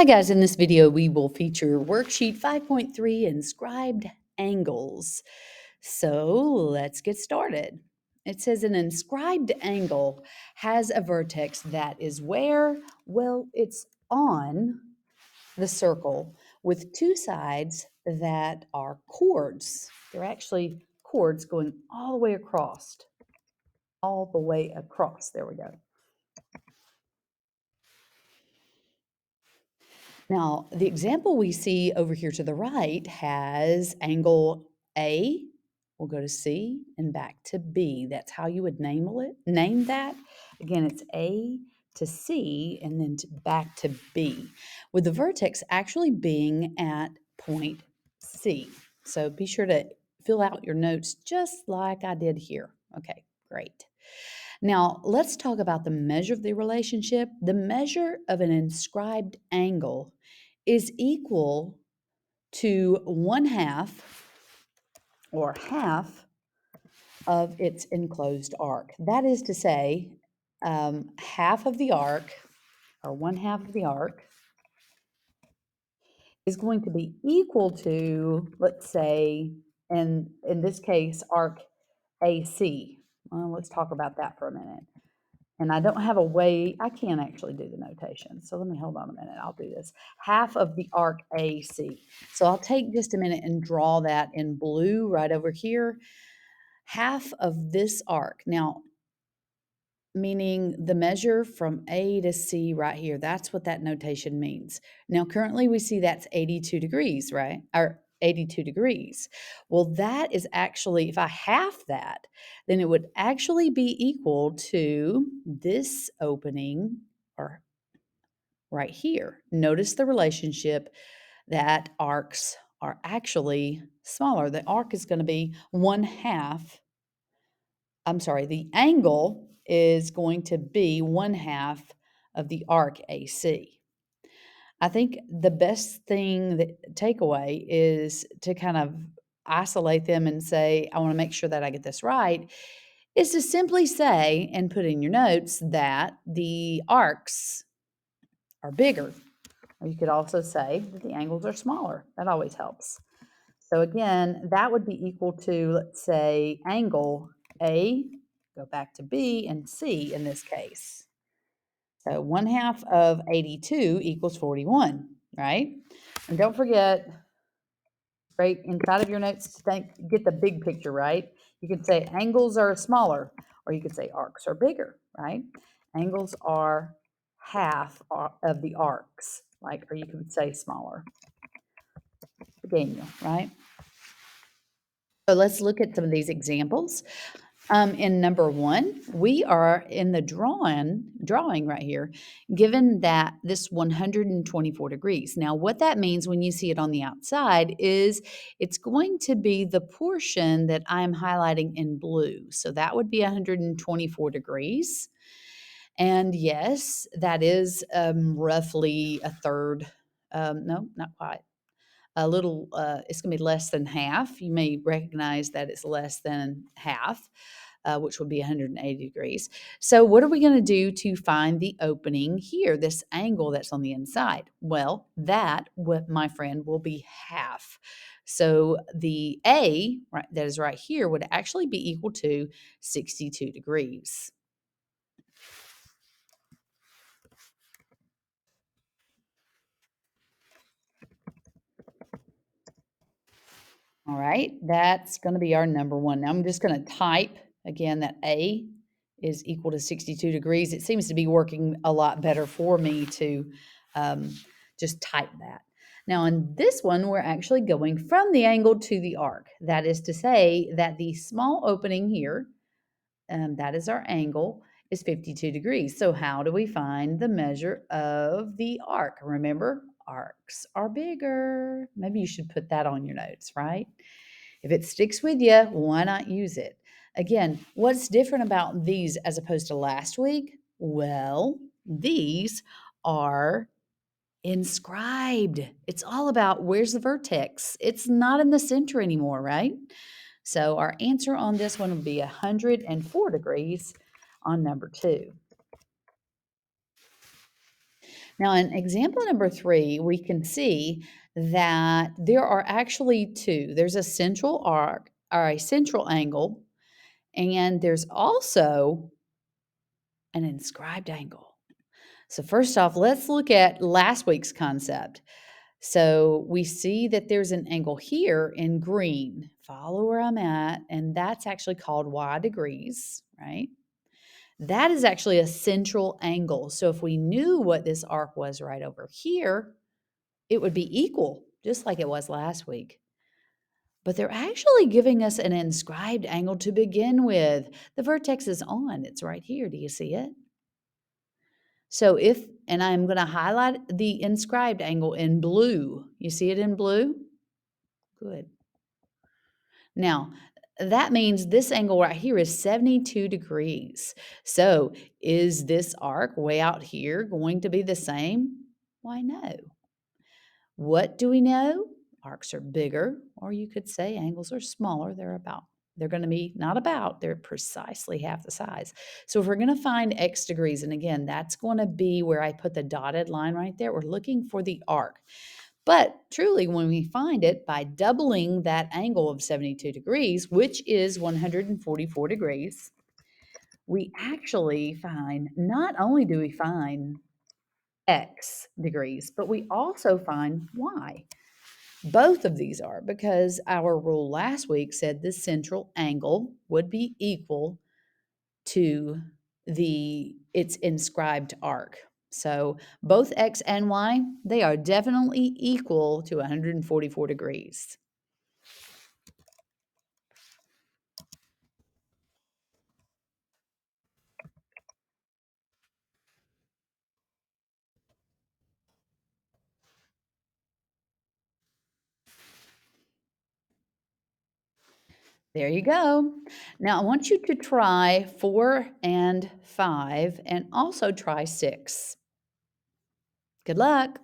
Hi guys, in this video we will feature worksheet 5.3 Inscribed Angles. So let's get started. It says an inscribed angle has a vertex that is where? Well, it's on the circle with two sides that are chords. They're actually chords going all the way across. All the way across. There we go. Now, the example we see over here to the right has angle A. We'll go to C and back to B. That's how you would name that. Again, it's A to C and then back to B, with the vertex actually being at point C. So be sure to fill out your notes just like I did here. Okay, great. Now, let's talk about the measure of the relationship. The measure of an inscribed angle is equal to 1/2 or half of its enclosed arc. That is to say, half of the arc, or 1/2 of the arc, is going to be equal to, let's say, in this case, arc AC. Well, let's talk about that for a minute. And I don't have a way, I can't actually do the notation. So let me hold on a minute. I'll do this. Half of the arc AC. So I'll take just a minute and draw that in blue right over here. Half of this arc. Now, meaning the measure from A to C right here. That's what that notation means. Now, currently we see that's 82 degrees, right? Or 82 degrees. Well, that is actually, if I half that, then it would actually be equal to this opening, or right here. Notice the relationship that arcs are actually smaller. The arc is going to be 1/2. The angle is going to be 1/2 of the arc AC. I think the best thing, that takeaway, is to kind of isolate them and say, I want to make sure that I get this right, is to simply say and put in your notes that the arcs are bigger. Or you could also say that the angles are smaller. That always helps. So again, that would be equal to, let's say, angle A, go back to B, and C in this case. So 1/2 of 82 equals 41, right? And don't forget, right inside of your notes, get the big picture, right? You could say angles are smaller, or you could say arcs are bigger, right? Angles are half of the arcs, or you could say smaller. Daniel, right? So let's look at some of these examples. In number 1, we are in the drawing right here, given that this 124 degrees. Now, what that means when you see it on the outside is it's going to be the portion that I'm highlighting in blue. So that would be 124 degrees. And yes, that is roughly a third. No, not quite. It's going to be less than half. You may recognize that it's less than half, which would be 180 degrees. So what are we going to do to find the opening here, this angle that's on the inside? Well, my friend, will be half. So the A, right, that is right here, would actually be equal to 62 degrees. All right, that's going to be our number 1. Now I'm just going to type again that A is equal to 62 degrees. It seems to be working a lot better for me to just type that. Now in this one, we're actually going from the angle to the arc. That is to say that the small opening here, that is our angle, is 52 degrees. So how do we find the measure of the arc? Remember, arcs are bigger. Maybe you should put that on your notes, right? If it sticks with you, why not use it? Again, what's different about these as opposed to last week? Well, these are inscribed. It's all about where's the vertex. It's not in the center anymore, right? So our answer on this one would be 104 degrees on number 2. Now, in example number 3, we can see that there are actually two. There's a central arc or a central angle, and there's also an inscribed angle. So first off, let's look at last week's concept. So we see that there's an angle here in green. Follow where I'm at, and that's actually called y degrees, right? That is actually a central angle. So if we knew what this arc was right over here, it would be equal, just like it was last week. But they're actually giving us an inscribed angle to begin with. The vertex is on. It's right here. Do you see it? So and I'm going to highlight the inscribed angle in blue. You see it in blue? Good. Now, that means this angle right here is 72 degrees. So is this arc way out here going to be the same? Why, no. What do we know? Arcs are bigger, or you could say angles are smaller. They're going to be they're precisely half the size. So if we're going to find x degrees, and again, that's going to be where I put the dotted line right there. We're looking for the arc. But truly, when we find it by doubling that angle of 72 degrees, which is 144 degrees, we actually find, not only do we find x degrees, but we also find y. Both of these are, because our rule last week said the central angle would be equal to its inscribed arc. So both x and y, they are definitely equal to 144 degrees. There you go. Now I want you to try 4 and 5 and also try 6. Good luck.